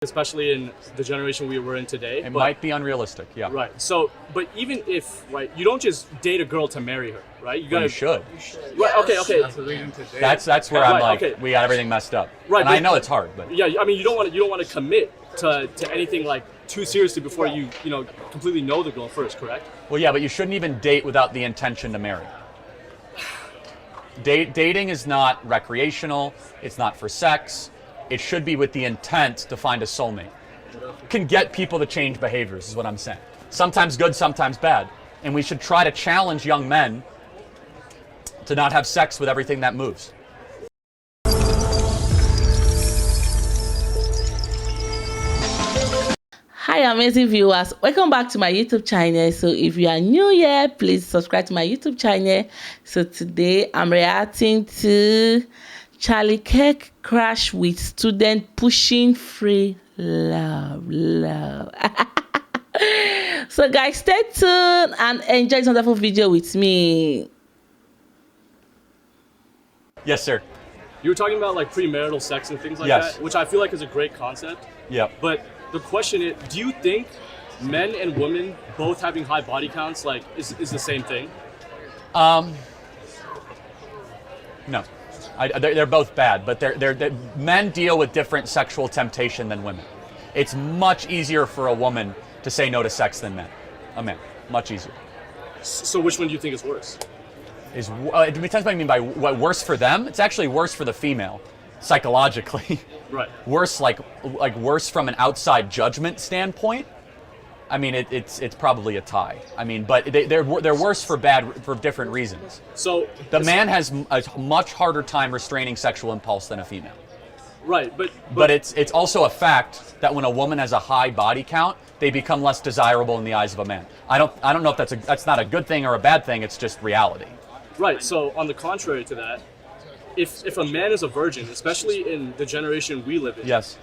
especially in the generation we were in today. It might be unrealistic, yeah. Right. So, but even if, right, you don't just date a girl to marry her, right? You should. Right. Okay. That's where I'm right, like, okay. We got everything messed up. Right. And I know it's hard, but yeah, I mean, you don't want to commit to anything like too seriously before you completely know the girl first, correct? Well, yeah, but you shouldn't even date without the intention to marry. Dating is not recreational. It's not for sex. It should be with the intent to find a soulmate. Can get people to change behaviors, is what I'm saying. Sometimes good, sometimes bad. And we should try to challenge young men to not have sex with everything that moves. Hi amazing viewers, welcome back to my YouTube channel. So if you are new here, please subscribe to my YouTube channel. So today I'm reacting to Kirk crash with student pushing free love. So guys, stay tuned and enjoy this wonderful video with me. Yes, sir. You were talking about like premarital sex and things like Yes. that, which I feel like is a great concept. Yep. But the question is, do you think men and women both having high body counts is the same thing? No. They're both bad, but men deal with different sexual temptation than women. It's much easier for a woman to say no to sex than a man. Much easier. So which one do you think is worse? It depends what I mean by what worse for them. It's actually worse for the female, psychologically. Right. Worse, like worse from an outside judgment standpoint. I mean, it's probably a tie. I mean, but they're worse for different reasons. So the man has a much harder time restraining sexual impulse than a female. Right, but it's also a fact that when a woman has a high body count, they become less desirable in the eyes of a man. I don't know if that's not a good thing or a bad thing. It's just reality. Right. So on the contrary to that, if a man is a virgin, especially in the generation we live in, yes.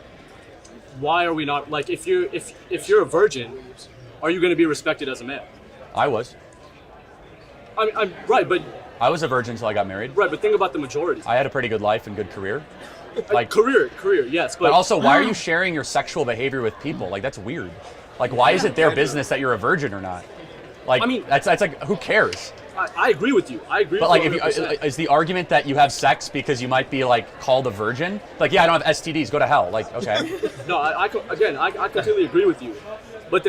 Why are we not like if you're a virgin, are you going to be respected as a man? I was. I'm right, but I was a virgin until I got married. Right, but think about the majority. I had a pretty good life and good career. Like career, yes. But also, why are you sharing your sexual behavior with people? Like, that's weird. Like, why is it their business that you're a virgin or not? Like, I mean, that's like, who cares? I agree with you. I agree. But like, is the argument that you have sex because you might be like called a virgin? Like, yeah, I don't have STDs. Go to hell. Like, okay. No, I completely agree with you. But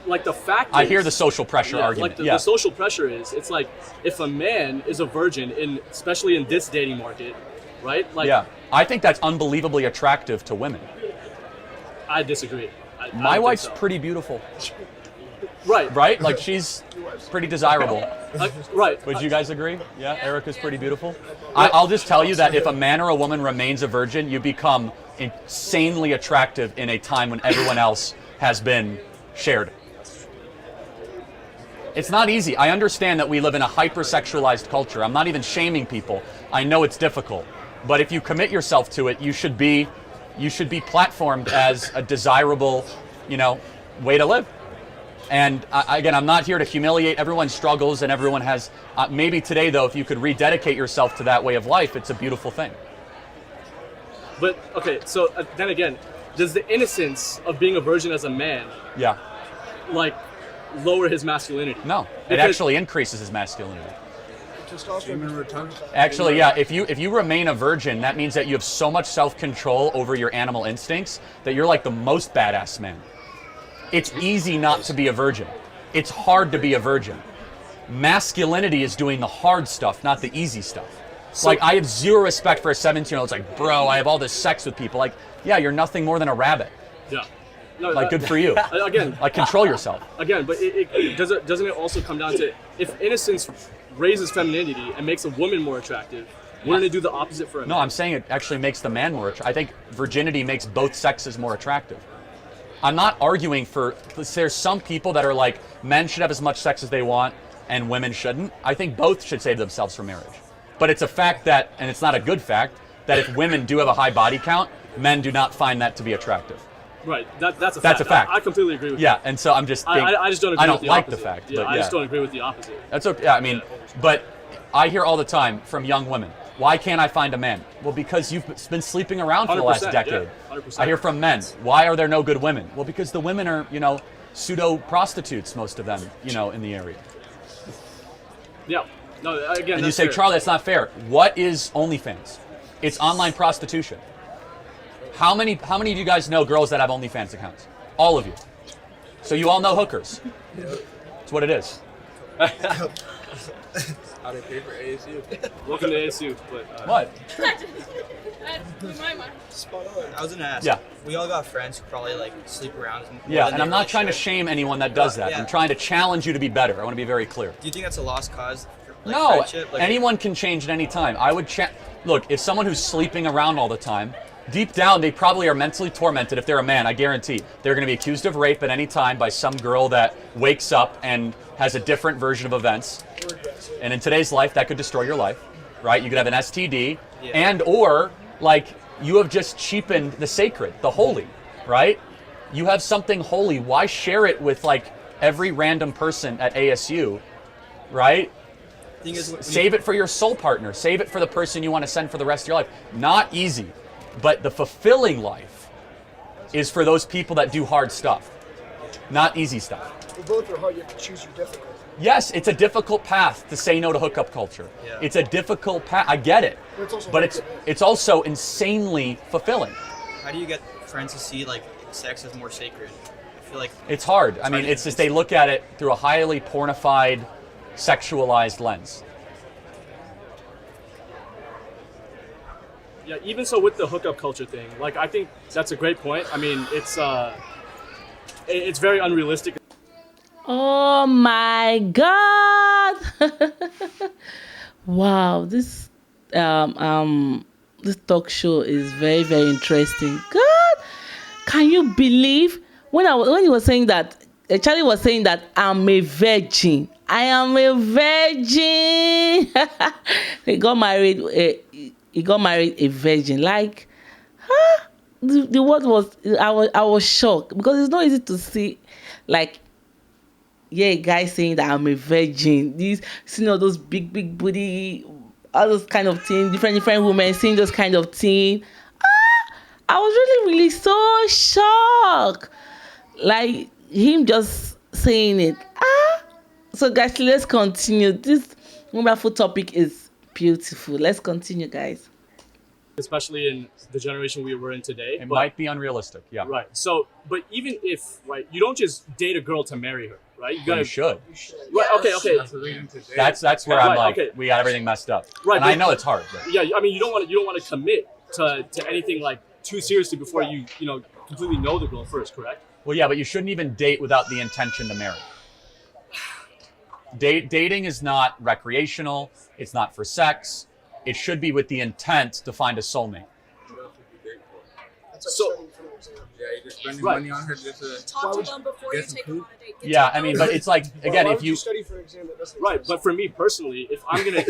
like the fact I hear the social pressure argument. Like the social pressure is, it's like if a man is a virgin especially in this dating market, right? Like, yeah, I think that's unbelievably attractive to women. I disagree. My wife's pretty beautiful. Right? Like, she's pretty desirable. Right. Would you guys agree? Yeah, Erica's pretty beautiful. I'll just tell you that if a man or a woman remains a virgin, you become insanely attractive in a time when everyone else has been shared. It's not easy. I understand that we live in a hypersexualized culture. I'm not even shaming people. I know it's difficult. But if you commit yourself to it, you should be platformed as a desirable, way to live. And again, I'm not here to humiliate. Everyone struggles and everyone has, maybe today though, if you could rededicate yourself to that way of life, it's a beautiful thing. But, okay, so then again, does the innocence of being a virgin as a man, like, lower his masculinity? No, it actually increases his masculinity. Actually, yeah, if you remain a virgin, that means that you have so much self-control over your animal instincts that you're like the most badass man. It's easy not to be a virgin. It's hard to be a virgin. Masculinity is doing the hard stuff, not the easy stuff. So, like, I have zero respect for a 17-year-old. It's like, bro, I have all this sex with people. Like, yeah, you're nothing more than a rabbit. Yeah. No, like, good for you. Again. Like, control yourself. Again, but doesn't it also come down to, if innocence raises femininity and makes a woman more attractive, wouldn't it do the opposite for a man? No, I'm saying it actually makes the man more attractive. I think virginity makes both sexes more attractive. I'm not arguing there's some people that are like, men should have as much sex as they want and women shouldn't. I think both should save themselves for marriage. But it's a fact that, and it's not a good fact, that if women do have a high body count, men do not find that to be attractive. Right, that's a fact. That's a fact. I completely agree with you. Yeah, and so I'm just being, I just don't agree I don't with the like opposite. the fact. Yeah, but I just don't agree with the opposite. That's okay. Yeah, I mean, but I hear all the time from young women, Why can't I find a man? Well, because you've been sleeping around for the last decade. Yeah, 100%. I hear from men, why are there no good women? Well, because the women are, pseudo prostitutes, most of them, in the area. Yeah. No, again, and you say, Charlie, that's not fair. What is OnlyFans? It's online prostitution. How many of you guys know girls that have OnlyFans accounts? All of you. So you all know hookers. That's what it is. How they pay for ASU? Welcome to ASU. But, what? Spot on. I was gonna ask. Yeah. We all got friends who probably like sleep around. Yeah, and I'm not trying to shame anyone that does that. Yeah. I'm trying to challenge you to be better. I want to be very clear. Do you think that's a lost cause? No, friendship? anyone can change at any time. I would look, if someone who's sleeping around all the time, deep down they probably are mentally tormented. If they're a man, I guarantee they're going to be accused of rape at any time by some girl that wakes up and has a different version of events. And in today's life, that could destroy your life, right? You could have an STD, and or like you have just cheapened the sacred, the holy, right? You have something holy. Why share it with like every random person at ASU, right? Save it for your soul partner. Save it for the person you want to send for the rest of your life. Not easy, but the fulfilling life is for those people that do hard stuff, not easy stuff. Well, both are hard. You have to choose your difficult. Yes, it's a difficult path to say no to hookup culture. Yeah. It's a difficult path. I get it, but it's also insanely fulfilling. How do you get friends to see like sex as more sacred? I feel like it's hard. I mean, it's just they look at it through a highly pornified, sexualized lens. Yeah, even so with the hookup culture thing, like I think that's a great point. I mean, it's very unrealistic. Oh my God! Wow, this this talk show is very, very interesting. God, can you believe when he was saying that Charlie was saying that I'm a virgin. I am a virgin. He got married a virgin. Like, the word was I was shocked because it's not easy to see, like. Yeah, guys saying that I'm a virgin. These, those big booty, all those kind of things, different women saying those kind of things. I was really so shocked. Like him just saying it. So guys, let's continue. This wonderful topic is beautiful. Let's continue, guys. Especially in the generation we were in today. It might be unrealistic, yeah. Right. So, but even if, right, you don't just date a girl to marry her, right? You should. Right, okay. That's where I'm like, we got everything messed up. Right. And I know it's hard. But. Yeah, I mean, you don't want to commit to anything like too seriously before you completely know the girl first, correct? Well, yeah, but you shouldn't even date without the intention to marry. Dating is not recreational. It's not for sex. It should be with the intent to find a soulmate. So, yeah, you're just spending money on her just to talk to them before you take them on a date. Yeah, I mean, but it's like again, if you study for an exam that doesn't right, but for me personally, if I'm listen,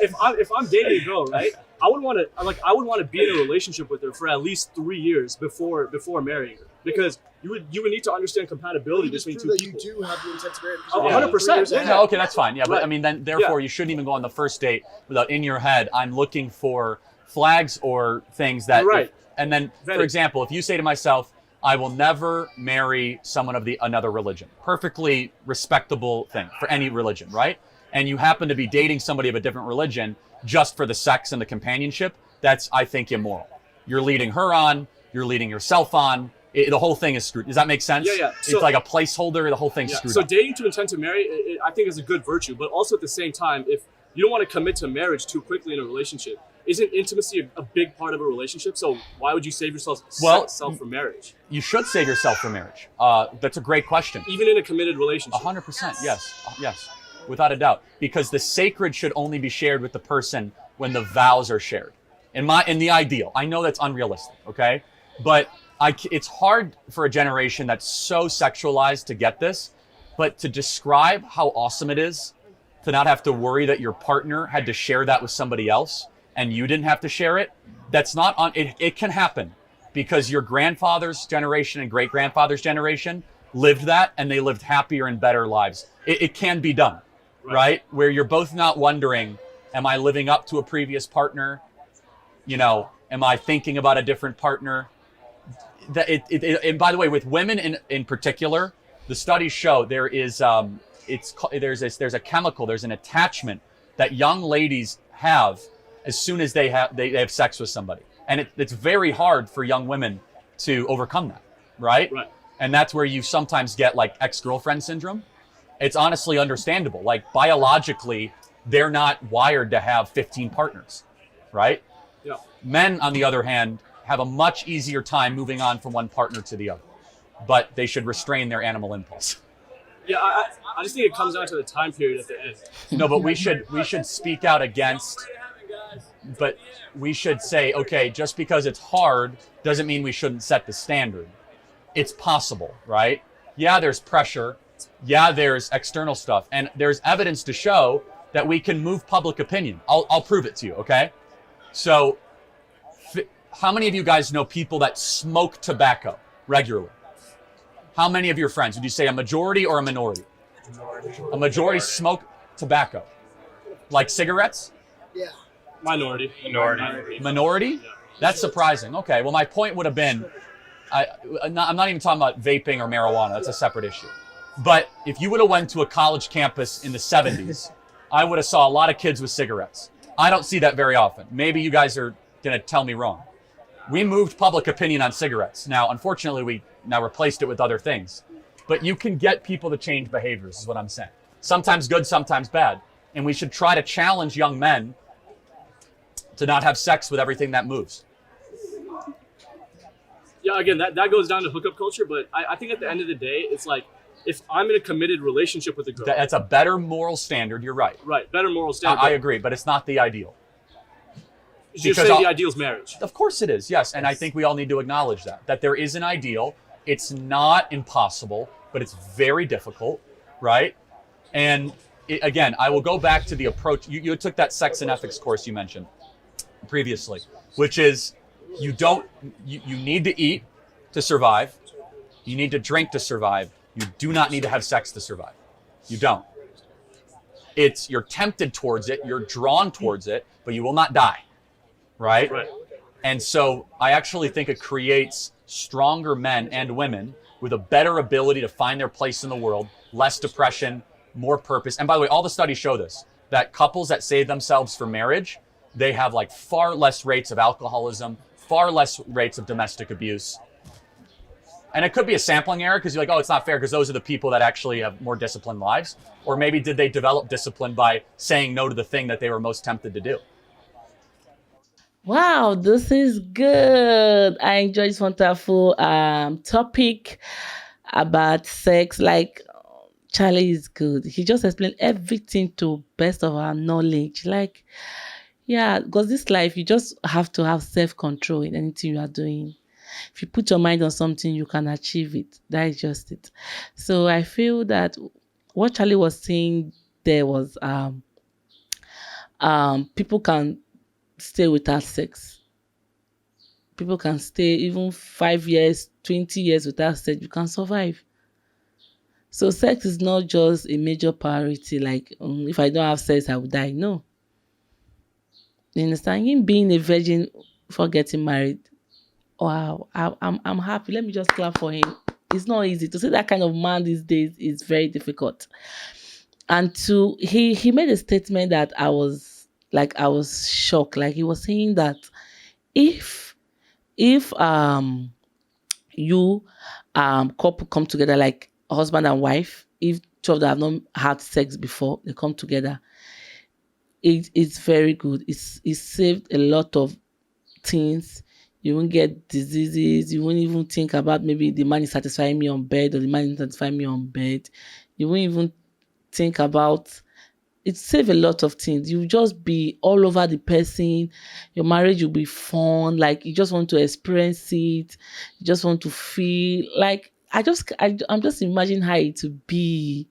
if I'm dating a girl, right, I would want to be in a relationship with her for at least 3 years before marrying her, because you would need to understand compatibility between two people. You do have the intent to marry. 100%. Yeah. No, okay, that's fine. Yeah, but I mean, then therefore you shouldn't even go on the first date without in your head, I'm looking for flags or things that. Right. And then, for example, if you say to myself, I will never marry someone of another religion, perfectly respectable thing for any religion, right? And you happen to be dating somebody of a different religion just for the sex and the companionship, that's, I think, immoral. You're leading her on, you're leading yourself on. The whole thing is screwed. Does that make sense? Yeah. So, it's like a placeholder. The whole thing's screwed So up. dating to intent to marry, I think is a good virtue, but also at the same time, if you don't want to commit to marriage too quickly in a relationship, isn't intimacy a big part of a relationship? So why would you save yourself for marriage? You should save yourself for marriage. That's a great question. Even in a committed relationship. 100%. Yes, without a doubt. Because the sacred should only be shared with the person when the vows are shared. In the ideal, I know that's unrealistic. Okay, but it's hard for a generation that's so sexualized to get this. But to describe how awesome it is to not have to worry that your partner had to share that with somebody else and you didn't have to share it, that's not on. It can happen because your grandfather's generation and great grandfather's generation lived that, and they lived happier and better lives. It can be done, right? Where you're both not wondering, Am I living up to a previous partner? You know, am I thinking about a different partner? And by the way, with women in particular, the studies show there's a chemical, there's an attachment that young ladies have as soon as they have sex with somebody, and it's very hard for young women to overcome that, right? Right. And that's where you sometimes get like ex-girlfriend syndrome. It's honestly understandable. Like biologically, they're not wired to have 15 partners, right? Yeah. Men, on the other hand, have a much easier time moving on from one partner to the other, but they should restrain their animal impulse. Yeah, I just think it comes down to the time period at the end. No, but we should speak out against, but we should say, okay, just because it's hard doesn't mean we shouldn't set the standard. It's possible, right? Yeah, there's pressure. Yeah, there's external stuff. And there's evidence to show that we can move public opinion. I'll prove it to you, okay? So how many of you guys know people that smoke tobacco regularly? How many of your friends, would you say a majority or a minority? A majority smoke tobacco. Like cigarettes? Yeah. Minority. Minority? That's surprising. Okay, well my point would have been, I'm not even talking about vaping or marijuana, that's a separate issue. But if you would have went to a college campus in the 70s, I would have saw a lot of kids with cigarettes. I don't see that very often. Maybe you guys are gonna tell me wrong. We moved public opinion on cigarettes. Now, unfortunately, we now replaced it with other things. But you can get people to change behaviors, is what I'm saying. Sometimes good, sometimes bad. And we should try to challenge young men to not have sex with everything that moves. Yeah, again, that goes down to hookup culture, but I think at the end of the day, it's like, if I'm in a committed relationship with a girl. That's a better moral standard, you're right. Right, better moral standard. I agree, but it's not the ideal. You're saying the ideal is marriage. Of course it is, yes. And I think we all need to acknowledge that there is an ideal. It's not impossible, but it's very difficult, right? And again, I will go back to the approach. You took that sex and ethics course you mentioned previously, which is you need to eat to survive. You need to drink to survive. You do not need to have sex to survive. You don't. You're tempted towards it, you're drawn towards it, but you will not die. Right? Right. And so I actually think it creates stronger men and women with a better ability to find their place in the world, less depression, more purpose. And by the way, all the studies show this, that couples that save themselves for marriage, they have like far less rates of alcoholism, far less rates of domestic abuse. And it could be a sampling error because you're like, oh, it's not fair because those are the people that actually have more disciplined lives. Or maybe did they develop discipline by saying no to the thing that they were most tempted to do? Wow, this is good. I enjoyed this wonderful topic about sex. Like, Charlie is good. He just explained everything to best of our knowledge. Like, yeah, because this life, you just have to have self-control in anything you are doing. If you put your mind on something, you can achieve it. That is just it. So I feel that what Charlie was saying there was people can stay without sex. People can stay even 5 years, 20 years without sex. You can survive. So sex is not just a major priority. Like, if I don't have sex, I will die. No. You understand? Him being a virgin for getting married. Wow, I'm happy. Let me just clap for him. It's not easy to see that kind of man these days. Is very difficult. And he made a statement that I was shocked. Like, he was saying that if you couple come together, like husband and wife, if two of them have not had sex before, they come together, it's very good. It saved a lot of things. You won't get diseases. You won't even think about maybe the man is satisfying me on bed or the man is satisfying me on bed. You won't even think about it. Saves a lot of things. You just be all over the person. Your marriage will be fun. Like, you just want to experience it. You just want to feel like I'm just imagining how it would be.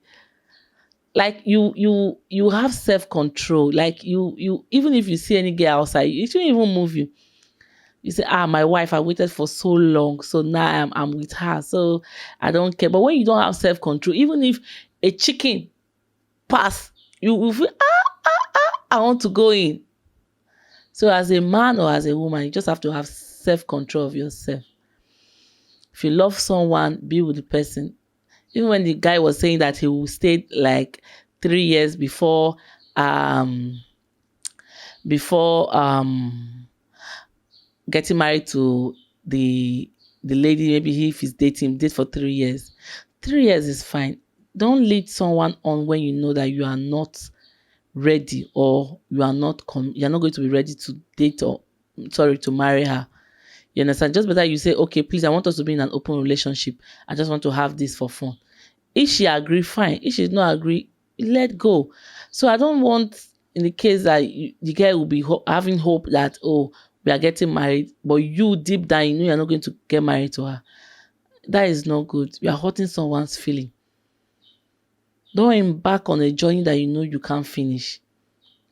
Like, you have self-control. Like, you even if you see any girl outside, it shouldn't even move you. You say, my wife, I waited for so long, so now I'm with her, so I don't care. But when you don't have self-control, even if a chicken pass, you will feel, I want to go in. So as a man or as a woman, you just have to have self-control of yourself. If you love someone, be with the person. Even when the guy was saying that he will stay like 3 years before getting married to the lady, maybe if he's dating, date for 3 years. 3 years is fine. Don't lead someone on when you know that you are not ready, or you are not you're not going to be ready to date, or to marry her. You understand? Just better you say, okay, please, I want us to be in an open relationship. I just want to have this for fun. If she agree, fine. If she does not agree, let go. So I don't want, in the case that the guy will be having hope that, oh, we are getting married, but you deep down, you know you're not going to get married to her. That is not good. You are hurting someone's feeling. Don't embark on a journey that you know you can't finish.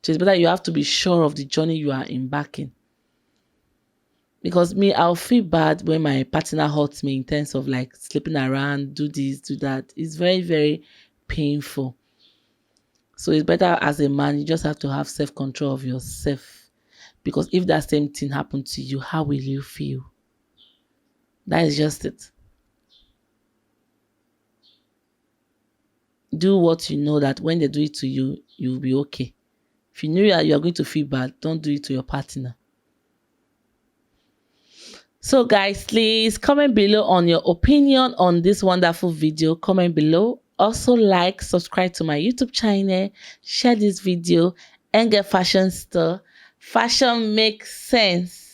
So it's better you have to be sure of the journey you are embarking. Because me, I'll feel bad when my partner hurts me in terms of like sleeping around, do this, do that. It's very, very painful. So it's better as a man, you just have to have self-control of yourself. Because if that same thing happened to you, how will you feel? That is just it. Do what you know that when they do it to you, you'll be okay. If you know you are going to feel bad, don't do it to your partner. So guys, please comment below on your opinion on this wonderful video. Comment below. Also like, subscribe to my YouTube channel, share this video, and get Fashion Store. Fashion makes sense.